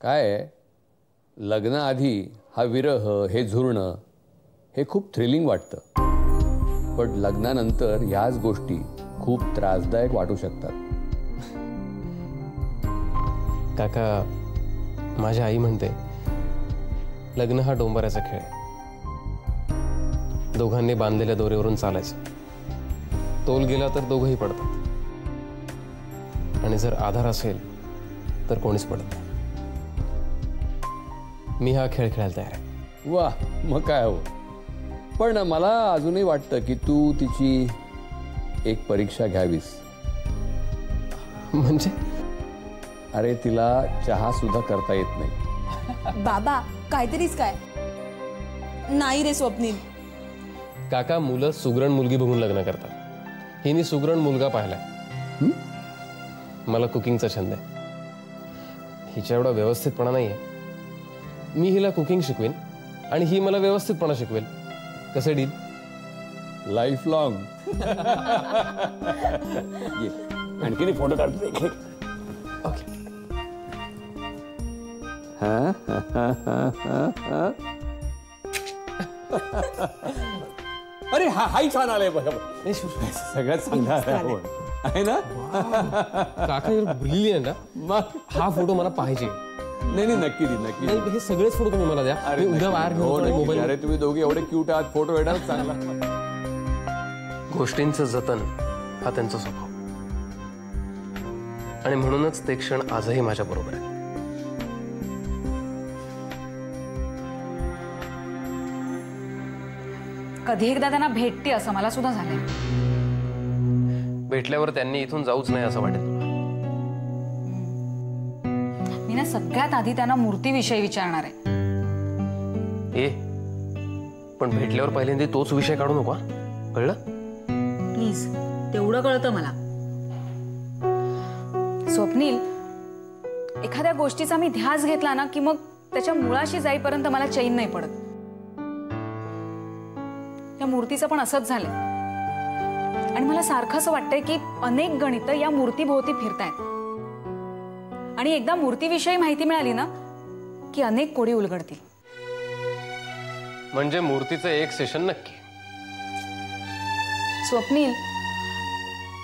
काय आहे, लग्नाआधी हा विरह, हे झुरणं, हे खूप थ्रिलिंग वाटतं, पण लग्नानंतर ह्याच गोष्टी खूप त्रासदायक वाटू शकतात. काका, माझी आई म्हणते लग्न हा डोंबराचा खेळ आहे. दोघांनी बांधलेल्या दोरीवरून चालायचं. तोल गेला तर दोघंही पडतात, आणि जर आधार असेल तर कोणीच पडत नाही. मी हा खेळ खेळायला तयार आहे. वा, मग काय हो. पण मला अजूनही वाटतं की तू तिची एक परीक्षा घ्यावीस. म्हणजे? अरे, तिला चहा सुद्धा करता येत नाही. बाबा, काहीतरीच काय. नाही रे स्वप्नील. काका, मुलं सुगरण मुलगी बघून लग्न करतात. हिने सुगरण मुलगा पाहिलाय. मला कुकिंगचा छंद आहे. हिच्या एवढा व्यवस्थितपणा नाहीये. मी हिला कुकिंग शिकवेन आणि ही मला व्यवस्थितपणा शिकवेल. कसं डील? Life long. आणखी फोटो काढतो. ओके. अरे, हाही छान आलाय. बघा, सगळ्यात चांगला आहे ना. काका, ब्रिलियंट. मग हा फोटो मला पाहिजे. नाही, नक्की नक्की. हे सगळेच फोटो तुम्ही मला द्या. उद्या बाहेर घेऊन मोबाईल. अरे, तुम्ही दोघे एवढे क्यूट आहात, फोटो येणार चांगला. गोष्टींचं जतन हा त्यांचा स्वभाव, आणि म्हणूनच ते क्षण आजही माझ्या बरोबर आहे. कधी एकदा त्यांना भेटते असं मला सुद्धा झालंय. भेटल्यावर त्यांनी इथून जाऊच नाही असं वाटेल तुला? मी ना सगळ्यात आधी त्यांना मूर्तीविषयी विचारणार आहे. पण भेटल्यावर पहिल्यांदा तोच विषय काढू नको, कळलं? प्लीज, तेवढं कळतं मला. स्वप्नील, एखाद्या गोष्टीचा मी ध्यास घेतला ना की मग त्याच्या मुळाशी जाईपर्यंत मला चैन नाही पडत. त्या मूर्तीचं पण असंच झालंय, आणि मला सारखं असं वाटतंय की अनेक गणितं या मूर्तीभोवती फिरतायत, आणि एकदा मूर्तीविषयी माहिती मिळाली ना की अनेक कोडी उलगडतील. म्हणजे मूर्तीचं एक सेशन नक्की. स्वप्नील,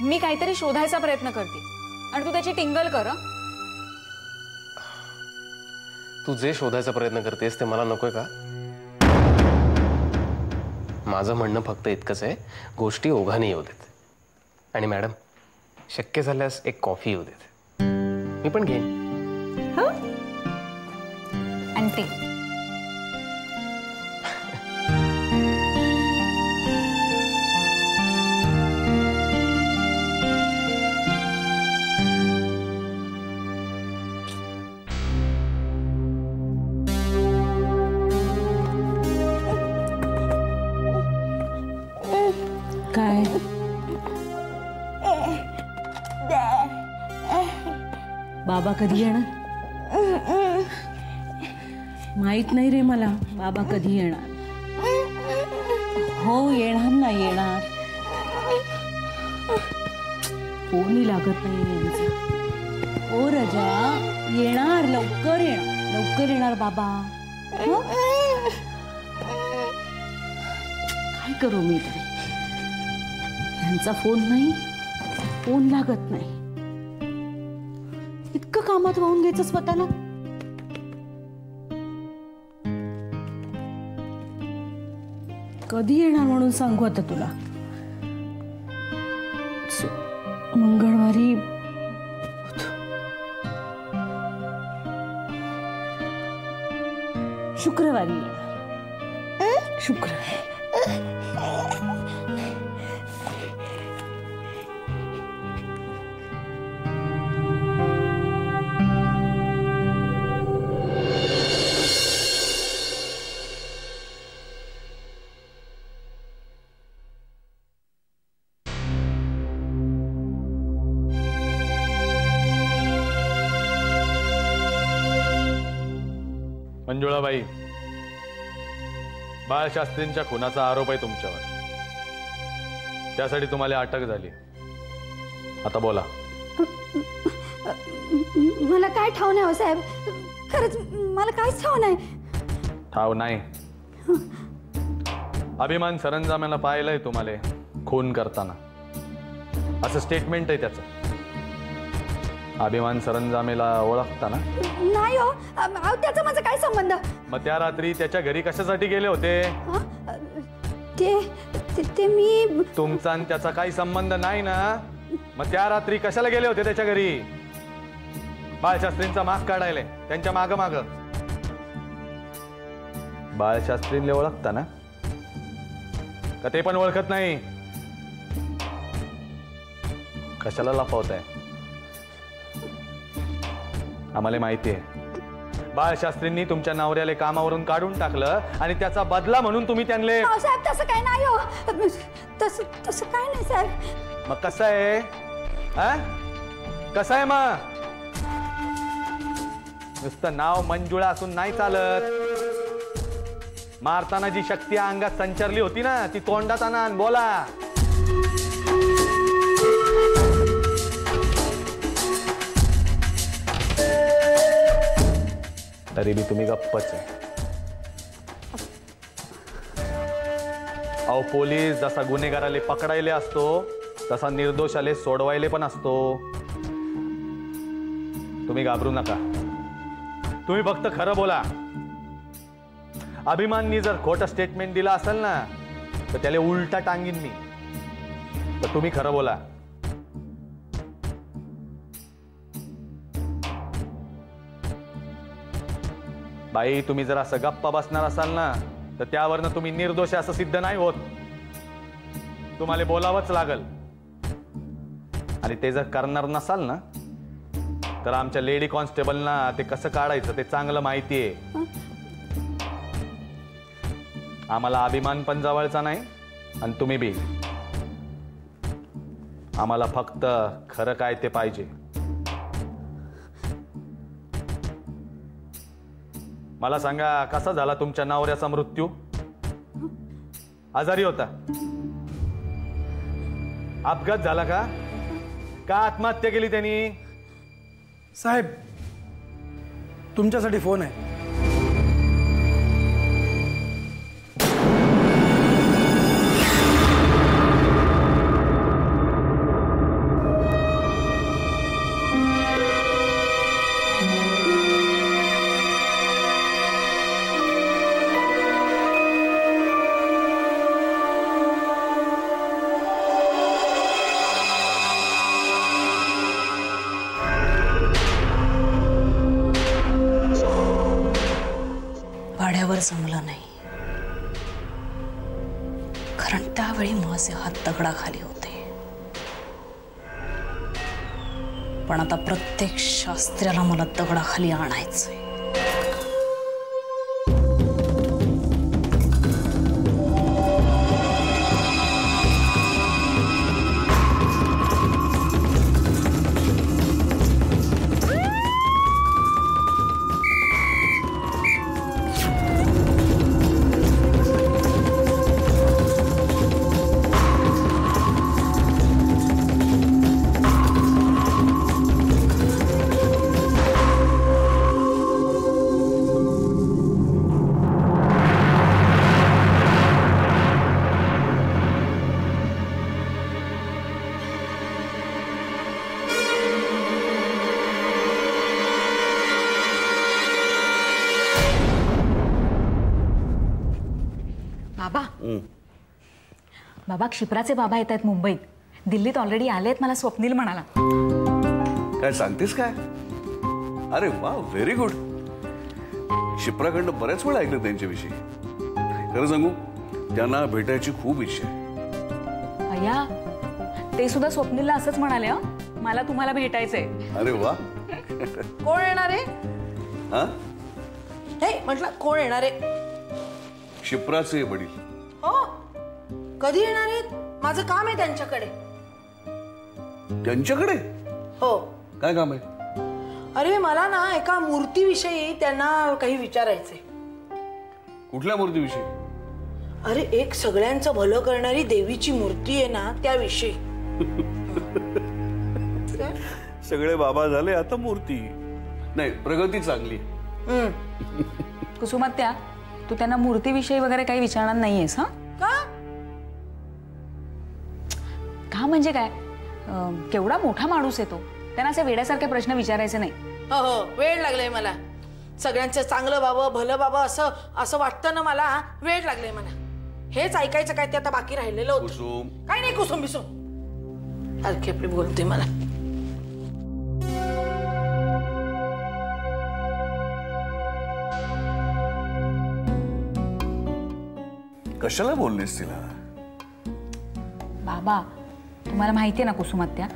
मी काहीतरी शोधायचा प्रयत्न करते आणि तू त्याची टिंगल कर. तू जे शोधायचा प्रयत्न करतेस ते मला नकोय का? माझं म्हणणं फक्त इतकंच आहे, गोष्टी ओघाने येऊ देत. आणि मॅडम, शक्य झाल्यास एक कॉफी येऊ देत. मी पण घेईन. आणि ते काय? बाबा कधी येणार? माहित नाही रे मला बाबा कधी येणार. हो, येणार ना येणार. फोनही लागत नाही यांचा. ओ रजा, येणार, लवकर येणार, लवकर येणार बाबा. काय करू मी तरी? यांचा फोन नाही, फोन लागत नाही. इतकं कामात वाहून घ्यायचं स्वतःला. कधी येणार म्हणून सांगू आता तुला? मंगळवारी, शुक्रवारी येणार. शुक्रवारी. मंजुळाबाई, बाळशास्त्रींच्या खुनाचा आरोप आहे तुमच्यावर. त्यासाठी तुम्हाला अटक झाली. आता बोला. मला काय ठाऊक नाही हो साहेब. खरंच मला काहीच ठाव नाही. ठाव नाही. अभिमान सरंजामाला पाहिलंय तुम्हाला खून करताना, असं स्टेटमेंट आहे त्याचं. अभिमान सरंजामेला ओळखता ना? नाही हो, त्याचा माझा काय संबंध? मग त्या रात्री त्याच्या घरी कशासाठी गेले होते? ते मी. तुमचा आणि त्याचा काही संबंध नाही ना? मग त्या रात्री कशाला गेले होते त्याच्या घरी? बाळशास्त्रींचा माग काढायला, त्यांच्या माग माग. बाळशास्त्रींले ओळखता ना? का ते पण ओळखत नाही? कशाला लपवताय? आम्हाला माहिती आहे बाळशास्त्रींनी तुमच्या नवऱ्याला कामावरून काढून टाकलं आणि त्याचा बदला म्हणून तुम्ही त्यांना. साहेब तसं काय नाही हो. तसं काय नाही साहेब. मग कसं आहे? कसं आहे मग? नुसतं नाव मंजुळा असून नाही चालत. मारताना जी शक्ती अंगात संचारली होती ना, ती तोंडात आणा आणि बोला. तरी बी तुम्ही गप्पच आहे. अहो, पोलीस जसा गुन्हेगाराले पकडायले असतो तसा निर्दोषाले सोडवायले पण असतो. तुम्ही घाबरू नका. तुम्ही फक्त खरं बोला. अभिमाननी जर खोटं स्टेटमेंट दिलं असेल ना तर त्याला उलटा टांगीन मी. तर तुम्ही खरं बोला. बाई, तुम्ही जर असं गप्पा बसणार असाल ना तर त्यावरनं तुम्ही निर्दोष असं सिद्ध नाही होत. तुम्हाला बोलावंच लागल. आणि ते जर करणार नसाल ना तर आमच्या लेडी कॉन्स्टेबलना ते कसं काढायचं ते चांगलं माहिती आहे. आम्हाला अभिमान पण जवळचा नाही आणि तुम्ही बी. आम्हाला फक्त खरं काय ते पाहिजे. मला सांगा, कसा झाला तुमच्या नवऱ्याचा मृत्यू? आजारी होता? अपघात झाला का? का आत्महत्या केली त्यांनी? साहेब, तुमच्यासाठी फोन आहे. जमलं नाही, कारण त्यावेळी माझे हात दगडाखाली होते. पण आता प्रत्येक शास्त्र्याला मला दगडाखाली आणायचंय. बाबा, क्षिप्राचे बाबा येत आहेत मुंबईत. दिल्लीत ऑलरेडी आलेत. मला स्वप्नील म्हणाला. काय सांगतेस काय? अरे वा, व्हेरी गुड. क्षिप्राकडनं बऱ्याच वेळा ऐकलं त्यांच्याविषयी. खरं सांगू, त्यांना भेटायची खूप इच्छा आहे. अय्या, ते सुद्धा स्वप्नीलला असंच म्हणाले. मला तुम्हाला भेटायचंय. अरे वा. कोण येणार आहे? हा, हे म्हटलं कोण येणार आहे? क्षिप्राचे वडील. हो, कधी येणार आहेत? माझं काम आहे त्यांच्याकडे. त्यांच्याकडे? हो. काय काम आहे? अरे, मला ना एका मूर्तीविषयी त्यांना काही विचारायचंय. कुठल्या मूर्तीविषयी? अरे, एक सगळ्यांचं भलं करणारी देवीची मूर्ती आहे ना, त्याविषयी. सगळे बाबा झाले, आता मूर्ती. नाही, प्रगती चांगली. कुसुमात्या, तू त्यांना मूर्तीविषयी वगैरे काही विचारणार नाहीयेस? हा का म्हणजे काय? केवढा मोठा माणूस आहे तो, त्यांना असे वेड्यासारखे प्रश्न विचारायचे नाही. हो, वेळ लागलाय मला. सगळ्यांचं चांगलं व्हावं, भलं व्हावं असं असं वाटतं ना मला. वेळ लागलाय मला. हेच ऐकायचं काय ते आता बाकी राहिलेलं होतं. कुसुम, काय नाही कुसुम बिसुम, हलकी आपली बोलते मला. कशाला बोललीस तिला? बाबा, तुम्हाला माहिती आहे ना कुसुमात्या,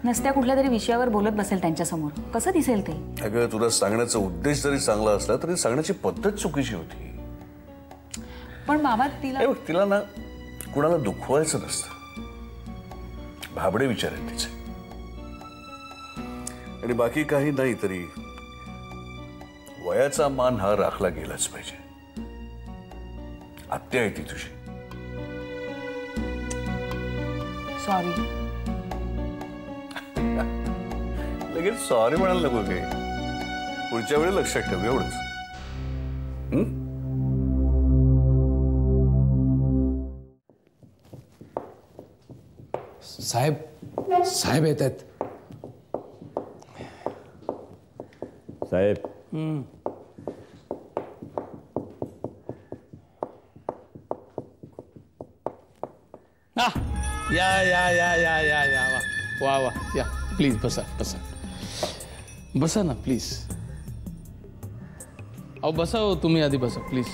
नसत्या कुठल्या तरी विषयावर बोलत बसेल त्यांच्यासमोर, कसं दिसेल ते? अगं, तुला सांगण्याचा उद्देश जरी चांगला असला तरी सांगण्याची पद्धत चुकीची होती. पण बाबा तिला ना कुणाला दुखवायचं नसतं. भाबडे विचार आहेत तिचे, आणि बाकी काही नाही तरी वयाचा मान हा राखला गेलाच पाहिजे. आत्या आहे ती तुझी. सॉरी. लगेच सॉरी म्हणायला नको काही. पुढच्या वेळी लक्षात ठेव, एवढंच. साहेब, साहेब येत आहेत. साहेब, या या या या या या वा वा, या प्लीज बसा बसा बसा ना प्लीज. अहो बसा हो, तुम्ही आधी बसा प्लीज.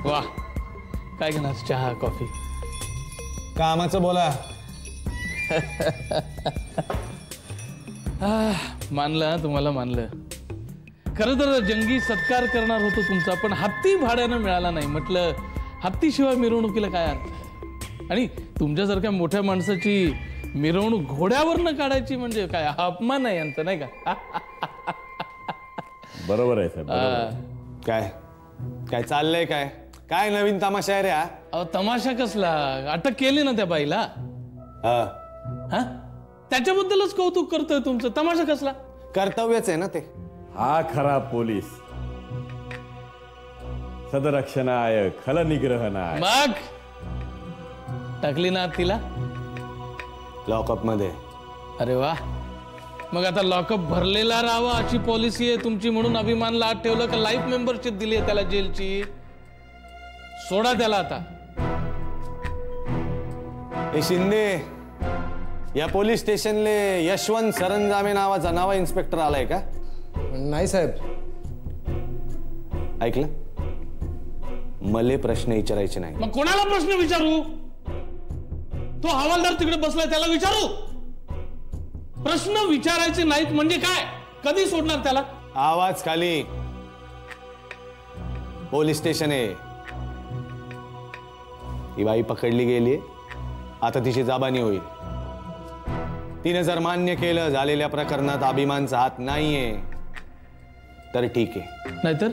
वा, काय घेणार, चहा कॉफी? कामाचं बोला. मानलं तुम्हाला, मानलं. खरं तर जंगी सत्कार करणार होतो तुमचा, पण हत्ती भाड्यानं मिळाला नाही. म्हटलं हत्तीशिवाय मिरवणुकीला काय अर्थ आहे? आणि तुमच्यासारख्या मोठ्या माणसाची मिरवणूक घोड्यावरनं काढायची म्हणजे काय अपमान आहे यांचा, नाही का? बरोबर आहे साहेब. काय काय चाललंय? काय काय नवीन तमाशा आहे रे? अहो तमाशा कसला? अटक केली ना त्या बाईला. हा, त्याच्याबद्दलच कौतुक करतोय तुमचं. तमाशा कसला? कर्तव्यच आहे ना ते. हा खरा पोलीस. सदरक्षणाय खल निग्रहणाय. मग टाकली ना तिला लॉकअप मध्ये. अरे वा, मग आता लॉकअप भरलेला राहावा अशी पॉलिसी आहे तुमची, म्हणून अभिमानला आत ठेवलं का लाईफ मेंबरशिप दिली आहे त्याला जेलची? सोडा त्याला आता. ए शिंदे, या पोलीस स्टेशनले यशवंत सरंजामे नावाचा नवा इन्स्पेक्टर आलाय का? नाही साहेब. ऐकलं? मले प्रश्न विचारायचे नाही. मग कोणाला प्रश्न विचारू? तो हवालदार तिकडे बसलाय, त्याला विचारू? प्रश्न विचारायचे नाहीत म्हणजे काय? कधी सोडणार त्याला? आवाज खाली. पोलीस स्टेशन आहे. ही बाई पकडली गेली, आता तिची जबानी होईल. तिने जर मान्य केलं झालेल्या प्रकरणात अभिमानचा हात नाहीये तर ठीक आहे, नाहीतर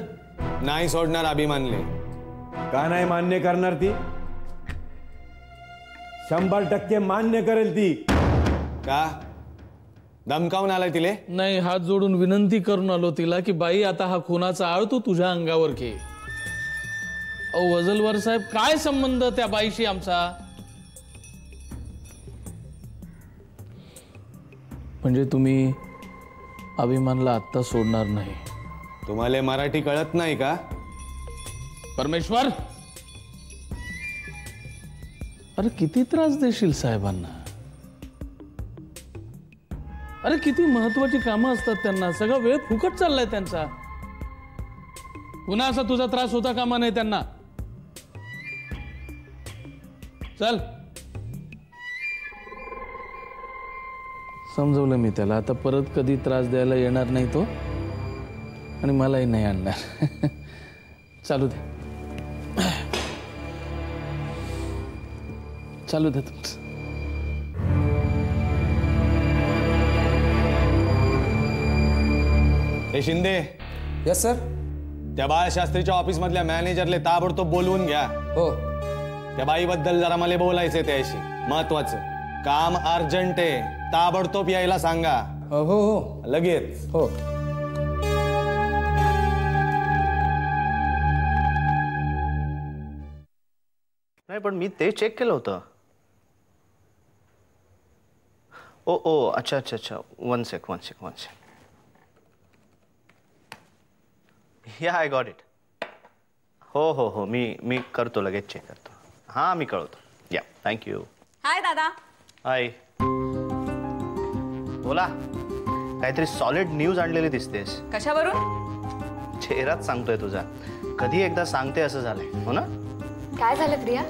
नाही सोडणार अभिमानले. का नाही मान्य करणार ती? 100% मान्य करेल ती. का धमकावून आलाय तिले? नाही, हात जोडून विनंती करून आलो तिला की बाई आता हा खुनाचा आळ तू तुझ्या अंगावर घे. अहो वजलवार साहेब, काय संबंध त्या बाईशी आमचा? म्हणजे तुम्ही अभिमानला आत्ता सोडणार नाही? तुम्हाला मराठी कळत नाही का? परमेश्वर, अरे किती त्रास देशील साहेबांना? अरे किती महत्वाची कामं असतात त्यांना, सगळा वेळ फुकट चाललाय त्यांचा. पुन्हा असा तुझा त्रास होता कामा नाही त्यांना. चल. समजवलं मी त्याला, आता परत कधी त्रास द्यायला येणार नाही तो, आणि मलाही नाही आणणार. चालू दे, चालू दे तुमचं. हे शिंदे. Yes sir. त्या बाळशास्त्रीच्या ऑफिस मधल्या मॅनेजरले ताबडतोब बोलवून घ्या. हो. त्या बाईबद्दल जरा मला बोलायचंय त्याशी. महत्वाचं काम, अर्जंट आहे. ताबडतोब यायला सांगा. हो हो लगेच. हो. नाही पण मी ते चेक केलं होतं. ओ अच्छा अच्छा अच्छा वन सेक. या आय गॉट इट. हो मी करतो, लगेच चेक करतो. हां मी कळवतो. या थँक्यू. हाय दादा. हाय. बोला. काहीतरी सॉलिड न्यूज आणलेली दिसतेस. कशावरून? चेहराच सांगतोय तुझा. कधी एकदा सांगते असं झालंय, हो ना? काय झालं प्रिया?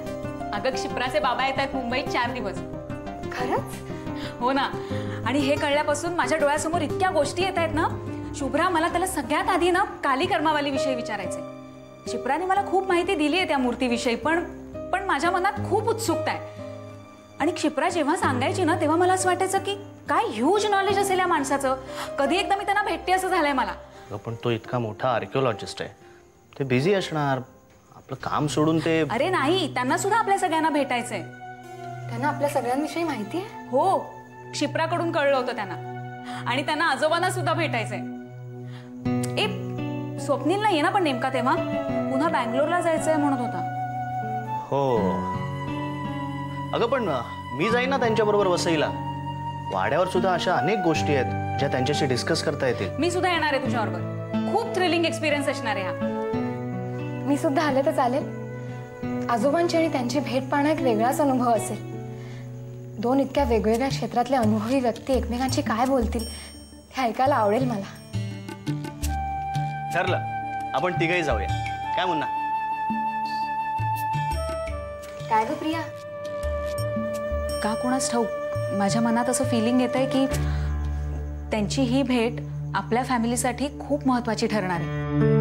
अगं क्षिप्राचे बाबा येत आहेत मुंबईत 4 दिवस. खरंच? हो ना. आणि हे कळल्यापासून माझ्या डोळ्यासमोर इतक्या गोष्टी येत आहेत ना. शुभ्रा, मला त्याला सगळ्यात आधी ना काली कर्मावाली विषयी विचारायचे. क्षिप्राने मला खूप माहिती दिली आहे त्या मूर्तीविषयी, पण माझ्या मनात खूप उत्सुकता आहे. आणि क्षिप्रा जेव्हा सांगायची ना तेव्हा मला असं वाटायचं की काय ह्यूज नॉलेज असेल या माणसाचं. कधी एकदा मी त्यांना भेटते असं झालंय मला. पण तो इतका मोठा आर्किओलॉजिस्ट आहे, ते बिझी असणार. आपलं काम सोडून ते. अरे नाही, त्यांना सुद्धा आपल्या सगळ्यांना भेटायचंय. त्यांना आपल्या सगळ्यांविषयी माहिती आहे? हो, क्षिप्राकडून कळलं होतं त्यांना. आणि त्यांना आजोबांना सुद्धा भेटायचंय. स्वप्नीलला ये ना पण नेमका तेव्हा पुन्हा बँगलोरला जायचंय म्हणत होता. हो अगं पण मी जाईन ना त्यांच्याबरोबर वसईला. वाड्यावर सुद्धा अशा अनेक गोष्टी आहेत ज्या त्यांच्याशी डिस्कस करता येतील. मी सुद्धा येणार आहे तुझ्याबरोबर. खूप थ्रिलिंग एक्सपिरियन्स असणार आहे हा. मी सुद्धा आले तर चालेल? आजोबांची आणि त्यांची भेट पाहणं एक वेगळाच अनुभव असेल. 2 इतक्या वेगवेगळ्या क्षेत्रातले अनुभवी व्यक्ती एकमेकांशी काय बोलतील हे ऐकायला आवडेल मला. ठरलं, आपण तिघही जाऊया. काय म्हणणं? काय ग प्रिया? का कोणास ठाऊक माझ्या मनात असं फिलिंग येतंय की त्यांची ही भेट आपल्या फॅमिलीसाठी खूप महत्त्वाची ठरणार आहे.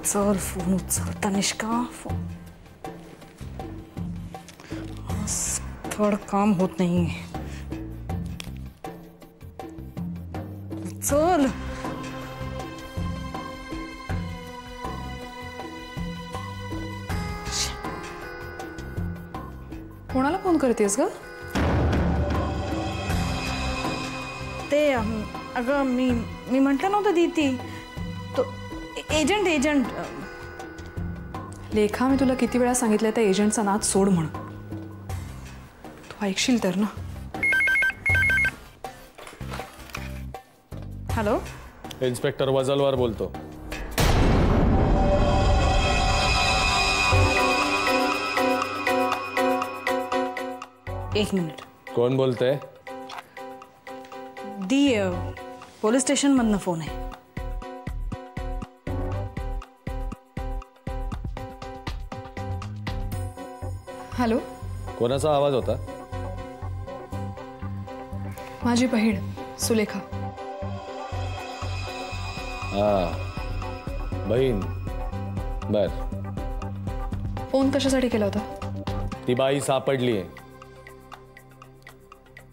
चल फोन उचल तनिष्का. थोडं काम होत नाही. चल. कोणाला फोन करतेस ग? ते अगं मी म्हटलं नव्हतं दीदी तो एजंट. लेखा, मी तुला किती वेळा सांगितलं त्या एजंटचा नाद सोड म्हणून. तू ऐकशील तर ना. हॅलो, इन्स्पेक्टर वजलवार बोलतो. एक मिनिट. कोण बोलतंय? दी पोलीस स्टेशन मधनं फोन आहे. हॅलो, कोणाचा आवाज होता? माझी बहीण सुलेखा. बहीण. बर. फोन कशासाठी केला होता? ती बाई सापडलीये.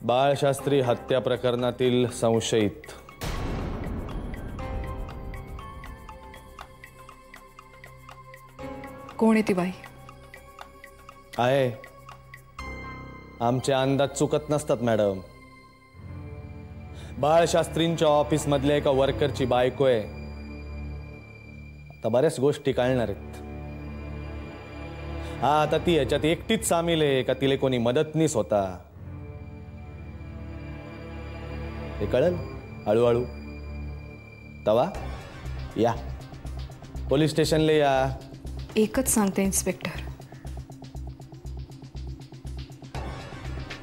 बाळशास्त्री हत्या प्रकरणातील संशयित. कोण आहे ती बाई? आहे. आमचे अंदाज चुकत नसतात मॅडम. बाळशास्त्रींच्या ऑफिस मधल्या एका वर्करची बायको आहे. आता बऱ्याच गोष्टी कळणार आहेत. आता ती ह्याच्यात एकटीच सामील आहे का तिला कोणी मदतनीस होता हे कळल हळूहळू. तवा या पोलीस स्टेशनला या. एकच सांगते इन्स्पेक्टर,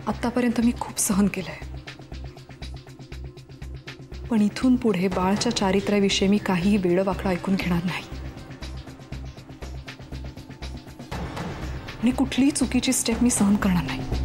आतापर्यंत मी खूप सहन केलंय, पण इथून पुढे बाळच्या चारित्र्याविषयी मी काहीही वेडवाकडं ऐकून घेणार नाही आणि कुठलीही चुकीची स्टेप मी सहन करणार नाही.